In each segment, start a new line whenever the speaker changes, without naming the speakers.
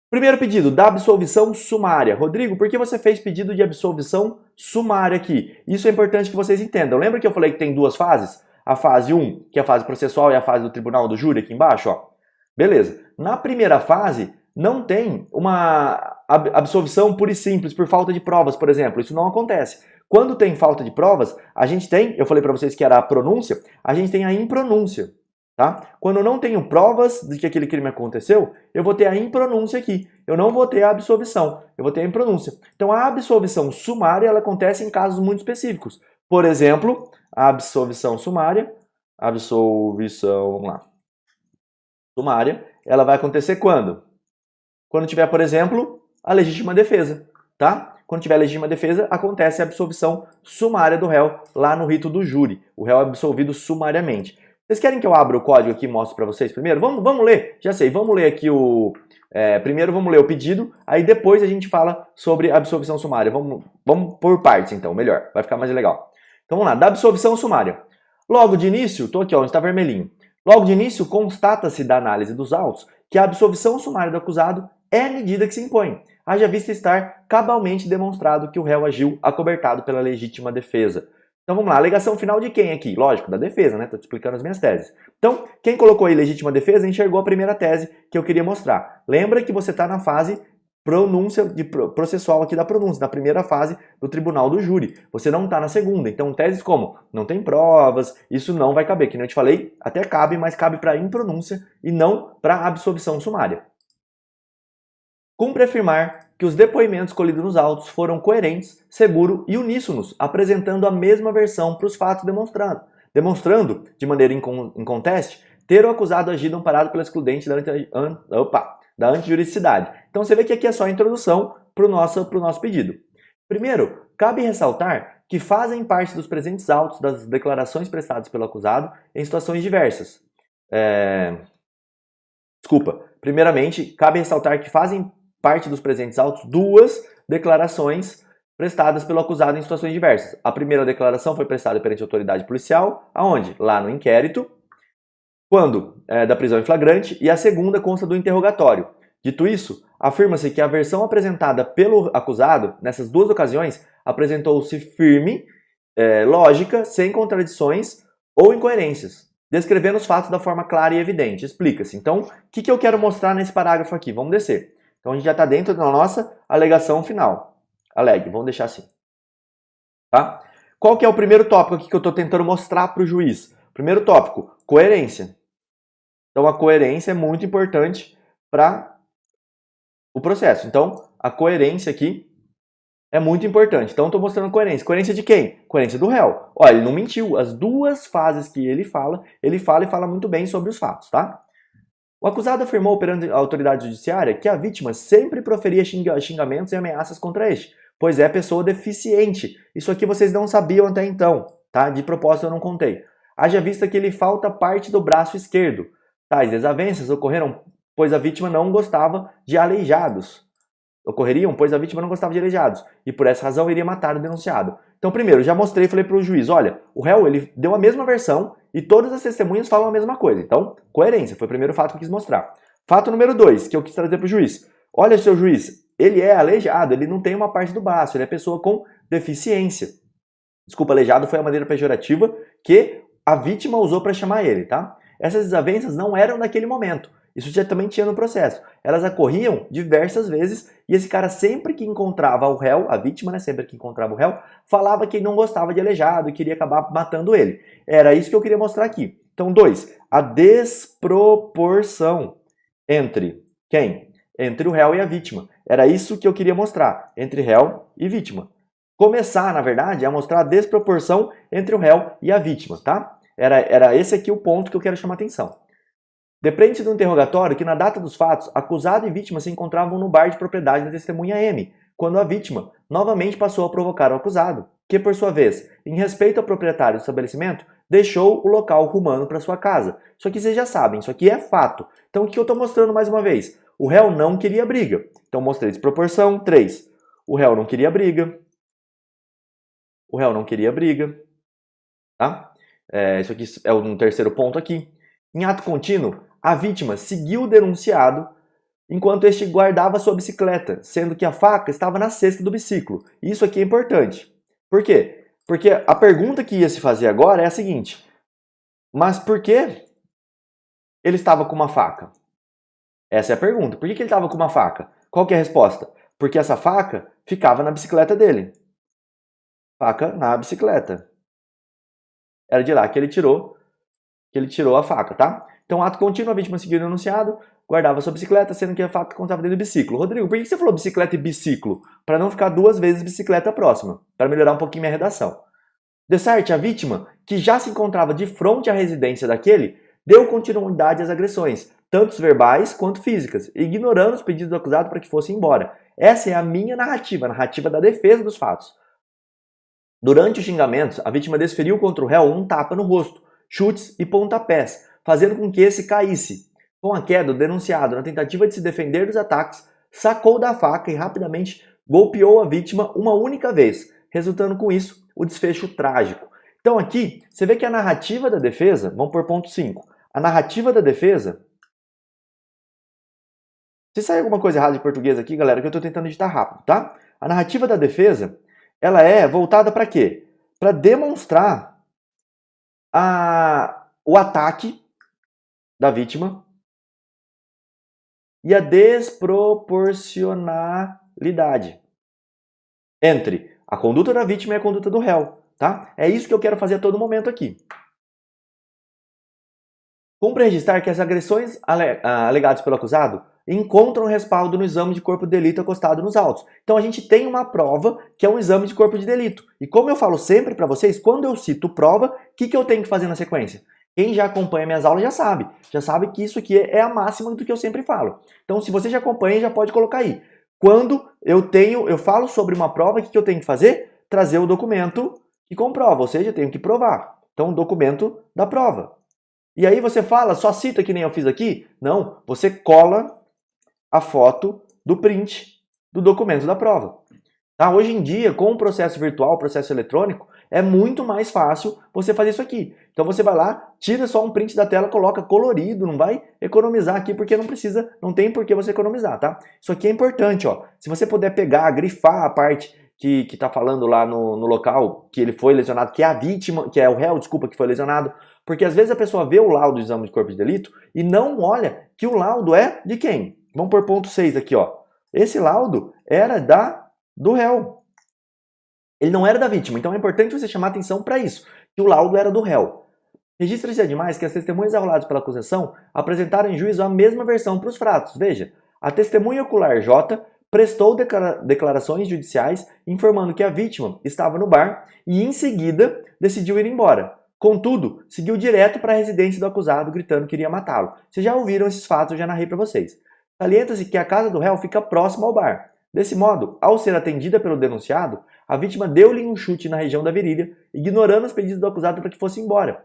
Primeiro pedido, da absolvição sumária. Rodrigo, por que você fez pedido de absolvição sumária aqui? Isso é importante que vocês entendam. Lembra que eu falei que tem duas fases? A fase 1, que é a fase processual, e a fase do tribunal do júri aqui embaixo, ó. Beleza. Na primeira fase, não tem uma absolvição pura e simples por falta de provas, por exemplo. Isso não acontece. Quando tem falta de provas, a gente tem, eu falei para vocês que era a pronúncia, a gente tem a impronúncia. Tá? Quando eu não tenho provas de que aquele crime aconteceu, eu vou ter a impronúncia aqui. Eu não vou ter a absolvição, eu vou ter a impronúncia. Então a absolvição sumária ela acontece em casos muito específicos. Por exemplo, a absolvição sumária, vamos lá, sumária, ela vai acontecer quando? Quando tiver, por exemplo, a legítima defesa, tá? Quando tiver legítima defesa, acontece a absolvição sumária do réu lá no rito do júri. O réu é absolvido sumariamente. Vocês querem que eu abra o código aqui e mostre para vocês primeiro? Vamos ler, já sei, vamos ler aqui o... primeiro vamos ler o pedido, aí depois a gente fala sobre a absolvição sumária. Vamos por partes então, melhor, vai ficar mais legal. Então vamos lá, da absolvição sumária. Logo de início, tô aqui ó, onde está vermelhinho. Logo de início, constata-se da análise dos autos que a absolvição sumária do acusado é a medida que se impõe, haja vista estar cabalmente demonstrado que o réu agiu acobertado pela legítima defesa. Então vamos lá, alegação final de quem aqui? Lógico, da defesa, né? Estou te explicando as minhas teses. Então, quem colocou aí legítima defesa enxergou a primeira tese que eu queria mostrar. Lembra que você está na fase processual aqui da pronúncia, na primeira fase do tribunal do júri. Você não está na segunda. Então, teses como não tem provas, isso não vai caber. Que nem eu te falei, até cabe, mas cabe para impronúncia e não para absolvição sumária. Cumpre afirmar que os depoimentos colhidos nos autos foram coerentes, seguros e uníssonos, apresentando a mesma versão para os fatos demonstrando, de maneira inconteste, ter o acusado agido amparado pela excludente da antijuridicidade. Então você vê que aqui é só a introdução para o nosso pedido. Primeiro, cabe ressaltar que fazem parte dos presentes autos das declarações prestadas pelo acusado em situações diversas. Primeiramente, cabe ressaltar que fazem parte dos presentes autos duas declarações prestadas pelo acusado em situações diversas. A primeira declaração foi prestada perante a autoridade policial, aonde? Lá no inquérito, quando da prisão em flagrante, e a segunda consta do interrogatório. Dito isso, afirma-se que a versão apresentada pelo acusado, nessas duas ocasiões, apresentou-se firme, lógica, sem contradições ou incoerências, descrevendo os fatos da forma clara e evidente. Explica-se. Então, o que eu quero mostrar nesse parágrafo aqui? Vamos descer. Então, a gente já está dentro da nossa alegação final. Alegue, vamos deixar assim. Tá? Qual que é o primeiro tópico aqui que eu estou tentando mostrar para o juiz? Primeiro tópico, coerência. Então, a coerência é muito importante para o processo. Então, a coerência aqui é muito importante. Então, estou mostrando coerência. Coerência de quem? Coerência do réu. Olha, ele não mentiu. As duas fases que ele fala e fala muito bem sobre os fatos, tá? O acusado afirmou perante a autoridade judiciária que a vítima sempre proferia xingamentos e ameaças contra este, pois é pessoa deficiente. Isso aqui vocês não sabiam até então, tá? De propósito eu não contei. Haja vista que lhe falta parte do braço esquerdo. Tais desavenças ocorreram pois a vítima não gostava de aleijados. E por essa razão iria matar o denunciado. Então, primeiro, já mostrei e falei para o juiz, olha, o réu ele deu a mesma versão e todas as testemunhas falam a mesma coisa. Então, coerência, foi o primeiro fato que eu quis mostrar. Fato número 2, que eu quis trazer para o juiz. Olha, seu juiz, ele é aleijado, ele não tem uma parte do braço, ele é pessoa com deficiência. Desculpa, aleijado foi a maneira pejorativa que a vítima usou para chamar ele, tá? Essas desavenças não eram naquele momento. Isso já também tinha no processo. Elas ocorriam diversas vezes e esse cara sempre que encontrava o réu, a vítima, né, sempre que encontrava o réu, falava que ele não gostava de aleijado e queria acabar matando ele. Era isso que eu queria mostrar aqui. Então, 2. A desproporção entre quem? Entre o réu e a vítima. Era isso que eu queria mostrar, entre réu e vítima. Começar, na verdade, a mostrar a desproporção entre o réu e a vítima, tá? Era esse aqui o ponto que eu quero chamar a atenção. Depende do interrogatório que na data dos fatos, acusado e vítima se encontravam no bar de propriedade da testemunha M, quando a vítima novamente passou a provocar o acusado, que por sua vez, em respeito ao proprietário do estabelecimento, deixou o local rumando para sua casa. Isso aqui vocês já sabem, isso aqui é fato. Então o que eu estou mostrando mais uma vez? O réu não queria briga. Então mostrei desproporção. 3. O réu não queria briga. O réu não queria briga. Tá? Isso aqui é um terceiro ponto aqui. Em ato contínuo, a vítima seguiu o denunciado enquanto este guardava sua bicicleta, sendo que a faca estava na cesta do biciclo. Isso aqui é importante. Por quê? Porque a pergunta que ia se fazer agora é a seguinte: mas por que ele estava com uma faca? Essa é a pergunta. Por que ele estava com uma faca? Qual que é a resposta? Porque essa faca ficava na bicicleta dele. Faca na bicicleta. Era de lá que ele tirou a faca, tá? Então, ato contínuo, a vítima seguiu o enunciado, guardava sua bicicleta, sendo que a faca contava dentro do biciclo. Rodrigo, por que você falou bicicleta e biciclo? Para não ficar duas vezes bicicleta próxima, para melhorar um pouquinho minha redação. De sorte, a vítima, que já se encontrava de frente à residência daquele, deu continuidade às agressões, tanto verbais quanto físicas, ignorando os pedidos do acusado para que fosse embora. Essa é a minha narrativa, a narrativa da defesa dos fatos. Durante os xingamentos, a vítima desferiu contra o réu um tapa no rosto, chutes e pontapés, fazendo com que esse caísse. Com a queda, o denunciado, na tentativa de se defender dos ataques, sacou da faca e rapidamente golpeou a vítima uma única vez, resultando com isso o desfecho trágico. Então aqui, você vê que a narrativa da defesa, vamos por ponto 5, a narrativa da defesa... Se sair alguma coisa errada de português aqui, galera, que eu estou tentando editar rápido, tá? A narrativa da defesa, ela é voltada para quê? Para demonstrar o ataque da vítima e a desproporcionalidade entre a conduta da vítima e a conduta do réu, tá? É isso que eu quero fazer a todo momento aqui. Cumpre registrar que as agressões alegadas pelo acusado encontram respaldo no exame de corpo de delito acostado nos autos. Então a gente tem uma prova que é um exame de corpo de delito. E como eu falo sempre para vocês, quando eu cito prova, o que eu tenho que fazer na sequência? Quem já acompanha minhas aulas já sabe que isso aqui é a máxima do que eu sempre falo. Então se você já acompanha, já pode colocar aí. Quando eu falo sobre uma prova, o que eu tenho que fazer? Trazer o documento que comprova, ou seja, eu tenho que provar. Então o documento da prova. E aí você fala, só cita que nem eu fiz aqui? Não, você cola a foto do print do documento da prova. Tá? Hoje em dia, com o processo virtual, o processo eletrônico, é muito mais fácil você fazer isso aqui. Então você vai lá, tira só um print da tela, coloca colorido, não vai economizar aqui porque não tem por que você economizar, tá? Isso aqui é importante, ó. Se você puder pegar, grifar a parte que tá falando lá no local que ele foi lesionado, que é a vítima, que é o réu, desculpa, que foi lesionado, porque às vezes a pessoa vê o laudo do exame de corpo de delito e não olha que o laudo é de quem? Vamos por ponto 6 aqui, ó. Esse laudo era do réu. Ele não era da vítima, então é importante você chamar atenção para isso, que o laudo era do réu. Registra-se ademais que as testemunhas arroladas pela acusação apresentaram em juízo a mesma versão para os fatos. Veja, a testemunha ocular J prestou declarações judiciais informando que a vítima estava no bar e em seguida decidiu ir embora. Contudo, seguiu direto para a residência do acusado gritando que iria matá-lo. Vocês já ouviram esses fatos, eu já narrei para vocês. Salienta-se que a casa do réu fica próxima ao bar. Desse modo, ao ser atendida pelo denunciado, a vítima deu-lhe um chute na região da virilha, ignorando os pedidos do acusado para que fosse embora.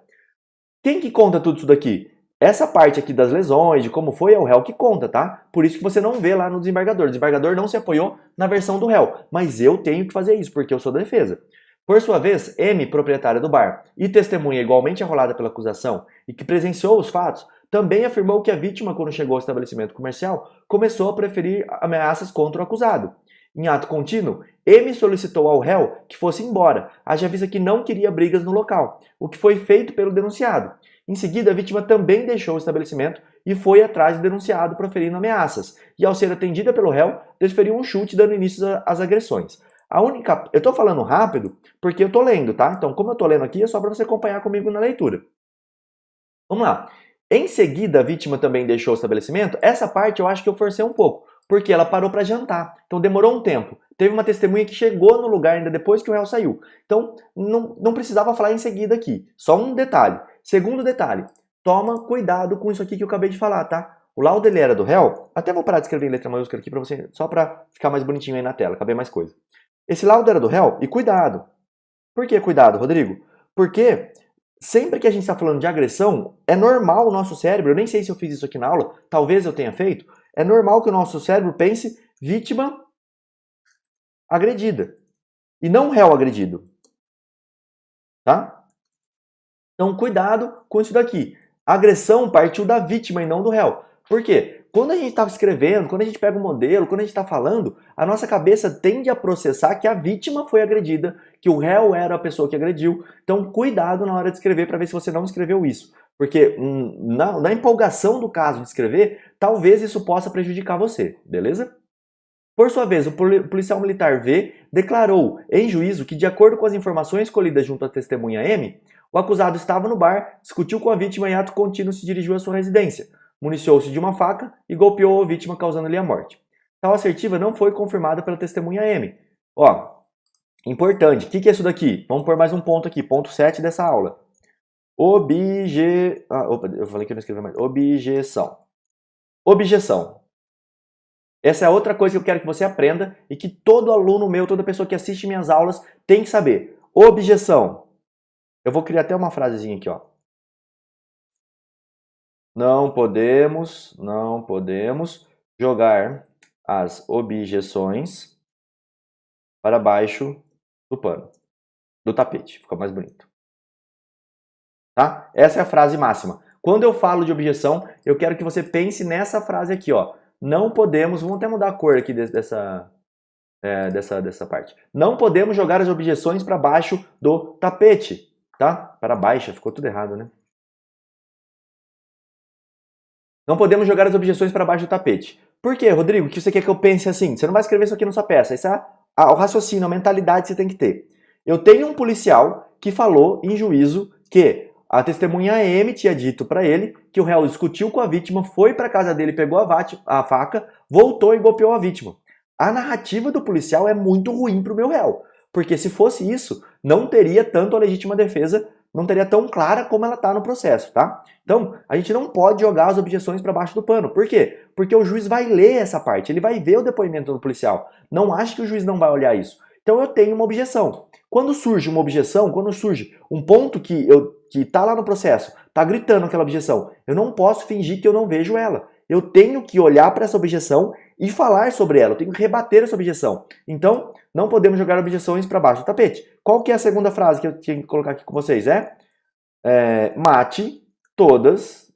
Quem que conta tudo isso daqui? Essa parte aqui das lesões, de como foi, é o réu que conta, tá? Por isso que você não vê lá no desembargador. O desembargador não se apoiou na versão do réu, mas eu tenho que fazer isso, porque eu sou da defesa. Por sua vez, M, proprietária do bar, e testemunha igualmente arrolada pela acusação e que presenciou os fatos, também afirmou que a vítima, quando chegou ao estabelecimento comercial, começou a preferir ameaças contra o acusado. Em ato contínuo, M solicitou ao réu que fosse embora, haja vista que não queria brigas no local, o que foi feito pelo denunciado. Em seguida, a vítima também deixou o estabelecimento e foi atrás do denunciado proferindo ameaças, e ao ser atendida pelo réu, desferiu um chute dando início às agressões. Eu estou falando rápido porque eu estou lendo, tá? Então, como eu estou lendo aqui, é só para você acompanhar comigo na leitura. Vamos lá. Em seguida, a vítima também deixou o estabelecimento. Essa parte eu acho que eu forcei um pouco, porque ela parou para jantar. Então, demorou um tempo. Teve uma testemunha que chegou no lugar ainda depois que o réu saiu. Então, não precisava falar em seguida aqui. Só um detalhe. Segundo detalhe, toma cuidado com isso aqui que eu acabei de falar, tá? O laudo ele era do réu. Até vou parar de escrever em letra maiúscula aqui para você, só para ficar mais bonitinho aí na tela, caber mais coisa. Esse laudo era do réu e cuidado. Por que cuidado, Rodrigo? Porque sempre que a gente está falando de agressão, é normal o nosso cérebro, eu nem sei se eu fiz isso aqui na aula, talvez eu tenha feito, é normal que o nosso cérebro pense vítima agredida e não réu agredido. Tá? Então, cuidado com isso daqui. A agressão partiu da vítima e não do réu. Por quê? quando a gente está escrevendo, quando a gente pega um modelo, quando a gente está falando, a nossa cabeça tende a processar que a vítima foi agredida, que o réu era a pessoa que agrediu. Então, cuidado na hora de escrever para ver se você não escreveu isso. Porque na empolgação do caso de escrever, talvez isso possa prejudicar você, beleza? Por sua vez, o policial militar V declarou em juízo que, de acordo com as informações colhidas junto à testemunha M, o acusado estava no bar, discutiu com a vítima e, em ato contínuo, se dirigiu à sua residência, municiou-se de uma faca e golpeou a vítima, causando-lhe a morte. Tal assertiva não foi confirmada pela testemunha M. Ó, importante, o que é isso daqui? Vamos pôr mais um ponto aqui, ponto 7 dessa aula. Eu falei que eu não escrevi mais. Objeção. Objeção. Essa é outra coisa que eu quero que você aprenda e que todo aluno meu, toda pessoa que assiste minhas aulas tem que saber. Objeção. Eu vou criar até uma frasezinha aqui, ó. Não podemos jogar as objeções para baixo do pano, do tapete. Fica mais bonito. Tá? Essa é a frase máxima. Quando eu falo de objeção, eu quero que você pense nessa frase aqui, ó. Não podemos, vamos até mudar a cor aqui dessa parte. Não podemos jogar as objeções para baixo do tapete, tá? Para baixo, ficou tudo errado, né? Não podemos jogar as objeções para baixo do tapete. Por quê, Rodrigo? Que você quer que eu pense assim? Você não vai escrever isso aqui na sua peça. Esse é o raciocínio, a mentalidade que você tem que ter. Eu tenho um policial que falou em juízo que a testemunha M tinha dito para ele que o réu discutiu com a vítima, foi para casa dele, pegou a faca, voltou e golpeou a vítima. A narrativa do policial é muito ruim para o meu réu, porque se fosse isso, não teria tanto a legítima defesa, não teria tão clara como ela está no processo, tá? Então, a gente não pode jogar as objeções para baixo do pano. Por quê? Porque o juiz vai ler essa parte, ele vai ver o depoimento do policial. Não acho que o juiz não vai olhar isso. Então, eu tenho uma objeção. Quando surge uma objeção, quando surge um ponto que tá lá no processo, tá gritando aquela objeção, eu não posso fingir que eu não vejo ela. Eu tenho que olhar para essa objeção e falar sobre ela, eu tenho que rebater essa objeção. Então, não podemos jogar objeções para baixo do tapete. Qual que é a segunda frase que eu tinha que colocar aqui com vocês? Mate todas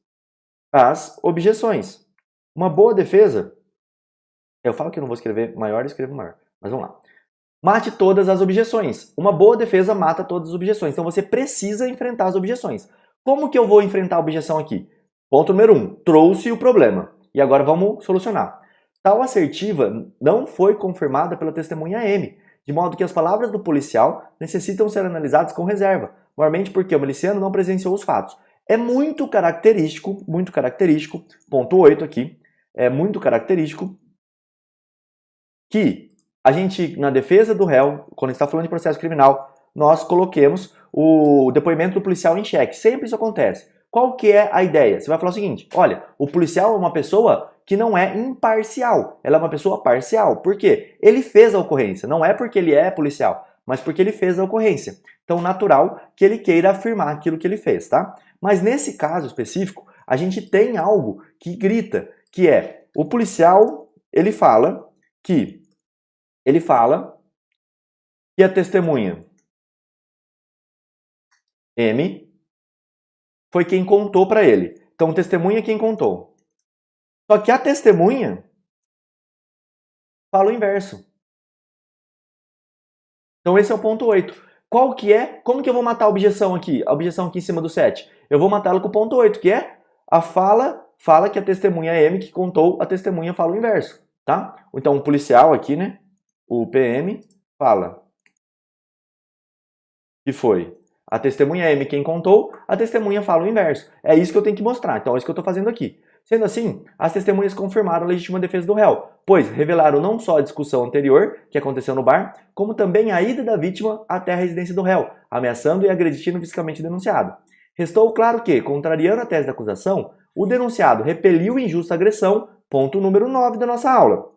as objeções. Uma boa defesa, eu falo que eu não vou escrever maior, eu escrevo maior, mas vamos lá. Mate todas as objeções. Uma boa defesa mata todas as objeções. Então você precisa enfrentar as objeções. Como que eu vou enfrentar a objeção aqui? Ponto número 1. Trouxe o problema. E agora vamos solucionar. Tal assertiva não foi confirmada pela testemunha M, de modo que as palavras do policial necessitam ser analisadas com reserva, maiormente porque o miliciano não presenciou os fatos. É muito característico, ponto 8 aqui, é muito característico que a gente, na defesa do réu, quando está falando de processo criminal, nós coloquemos o depoimento do policial em xeque. Sempre isso acontece. Qual que é a ideia? Você vai falar o seguinte, olha, o policial é uma pessoa que não é imparcial, ela é uma pessoa parcial. Por quê? Ele fez a ocorrência, não é porque ele é policial, mas porque ele fez a ocorrência. Então, natural que ele queira afirmar aquilo que ele fez, tá? Mas nesse caso específico, a gente tem algo que grita, que é, o policial, ele fala que a testemunha M foi quem contou para ele. Então, testemunha é quem contou. Só que a testemunha fala o inverso. Então, esse é o ponto 8. Qual que é? Como que eu vou matar a objeção aqui? A objeção aqui em cima do 7. Eu vou matá-la com o ponto 8, que é a fala que a testemunha M que contou, a testemunha fala o inverso, tá? Então, o policial aqui, né? O PM fala que foi a testemunha M quem contou, a testemunha fala o inverso. É isso que eu tenho que mostrar, então é isso que eu estou fazendo aqui. Sendo assim, as testemunhas confirmaram a legítima defesa do réu, pois revelaram não só a discussão anterior, que aconteceu no bar, como também a ida da vítima até a residência do réu, ameaçando e agredindo fisicamente o denunciado. Restou claro que, contrariando a tese da acusação, o denunciado repeliu injusta agressão, ponto número 9 da nossa aula.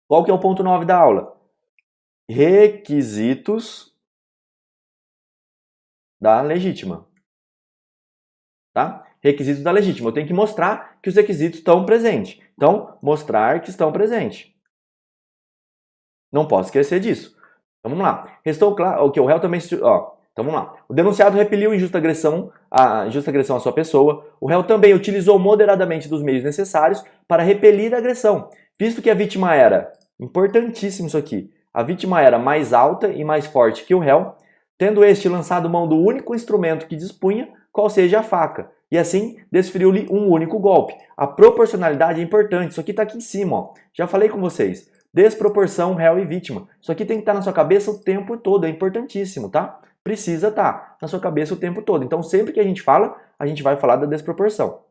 Qual que é o ponto 9 da aula? Requisitos da legítima. Tá? Requisitos da legítima. Eu tenho que mostrar que os requisitos estão presentes. Então, mostrar que estão presentes. Não posso esquecer disso. Então, vamos lá. Restou claro que o réu também... Então vamos lá. O denunciado repeliu injusta agressão à sua pessoa. O réu também utilizou moderadamente dos meios necessários para repelir a agressão, visto que a vítima era, importantíssimo isso aqui, a vítima era mais alta e mais forte que o réu, tendo este lançado mão do único instrumento que dispunha, qual seja a faca, e assim desferiu-lhe um único golpe. A proporcionalidade é importante, isso aqui está aqui em cima, ó. Já falei com vocês. Desproporção, réu e vítima. Isso aqui tem que estar na sua cabeça o tempo todo, é importantíssimo, tá? Precisa estar na sua cabeça o tempo todo. Então, sempre que a gente fala, a gente vai falar da desproporção.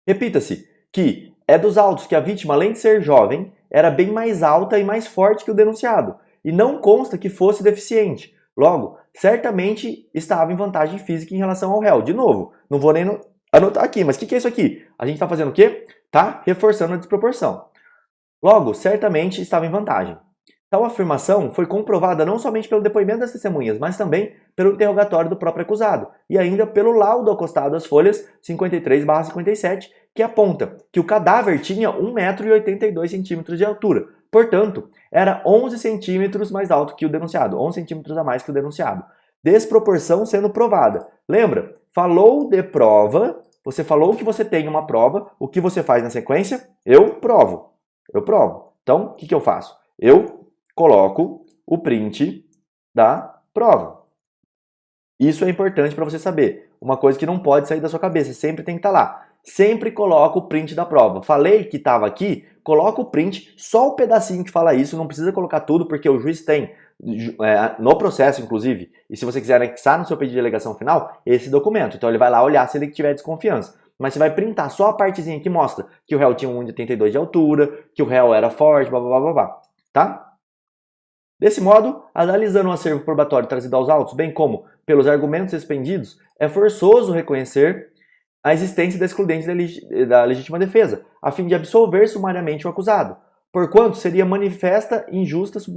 Repita-se que é dos autos que a vítima, além de ser jovem, era bem mais alta e mais forte que o denunciado, e não consta que fosse deficiente. Logo, certamente estava em vantagem física em relação ao réu. De novo, não vou nem anotar aqui, mas o que é isso aqui? A gente está fazendo o quê? Tá reforçando a desproporção. Logo, certamente estava em vantagem. Tal afirmação foi comprovada não somente pelo depoimento das testemunhas, mas também pelo interrogatório do próprio acusado e ainda pelo laudo acostado às folhas 53/57, que aponta que o cadáver tinha 1,82 m de altura. Portanto, era 11 centímetros mais alto que o denunciado, 11 centímetros a mais que o denunciado. Desproporção sendo provada. Lembra? Falou de prova, você falou que você tem uma prova, o que você faz na sequência? Eu provo. Eu provo. Então, o que eu faço? Eu coloco o print da prova. Isso é importante para você saber. Uma coisa que não pode sair da sua cabeça, sempre tem que estar lá. Sempre coloca o print da prova. Falei que estava aqui, coloca o print, só o pedacinho que fala isso, não precisa colocar tudo, porque o juiz tem, no processo inclusive, e se você quiser anexar no seu pedido de alegação final, esse documento. Então ele vai lá olhar se ele tiver desconfiança. Mas você vai printar só a partezinha que mostra que o réu tinha 1,82 de altura, que o réu era forte, blá blá blá blá, tá? Desse modo, analisando o acervo probatório trazido aos autos, bem como pelos argumentos expendidos, é forçoso reconhecer a existência da excludente da legítima defesa, a fim de absolver sumariamente o acusado, porquanto seria manifesta injustiça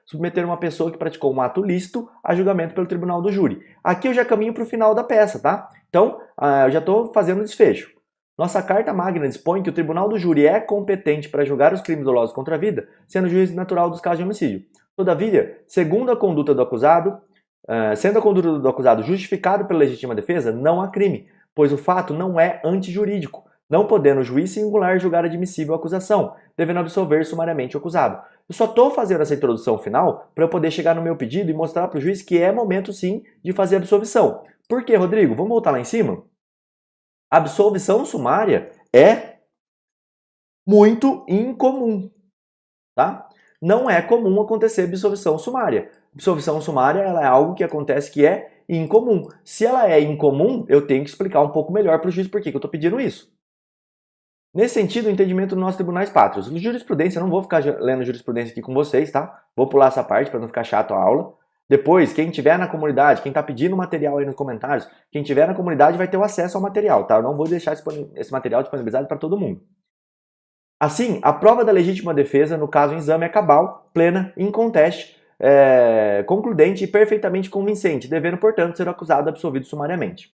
submeter uma pessoa que praticou um ato lícito a julgamento pelo tribunal do júri. Aqui eu já caminho para o final da peça, tá? Então, eu já estou fazendo o desfecho. Nossa Carta Magna dispõe que o tribunal do júri é competente para julgar os crimes dolosos contra a vida, sendo juiz natural dos casos de homicídio. Todavia, sendo a conduta do acusado justificada pela legítima defesa, não há crime, pois o fato não é antijurídico, não podendo o juiz singular julgar admissível a acusação, devendo absolver sumariamente o acusado. Eu só estou fazendo essa introdução final para eu poder chegar no meu pedido e mostrar para o juiz que é momento sim de fazer a absolvição. Por quê, Rodrigo? Vamos voltar lá em cima? A absolvição sumária é muito incomum, tá? Não é comum acontecer absolvição sumária. Absolvição sumária ela é algo que acontece que é incomum. Se ela é incomum, eu tenho que explicar um pouco melhor para o juiz por que eu estou pedindo isso. Nesse sentido, o entendimento dos nossos tribunais pátrios. Jurisprudência, eu não vou ficar lendo jurisprudência aqui com vocês, tá? Vou pular essa parte para não ficar chato a aula. Depois, quem tiver na comunidade, quem está pedindo material aí nos comentários, quem tiver na comunidade vai ter o acesso ao material, tá? Eu não vou deixar esse material disponibilizado para todo mundo. Assim, a prova da legítima defesa, no caso em exame, é cabal, plena, inconteste, concludente e perfeitamente convincente, devendo, portanto, ser acusado absolvido sumariamente.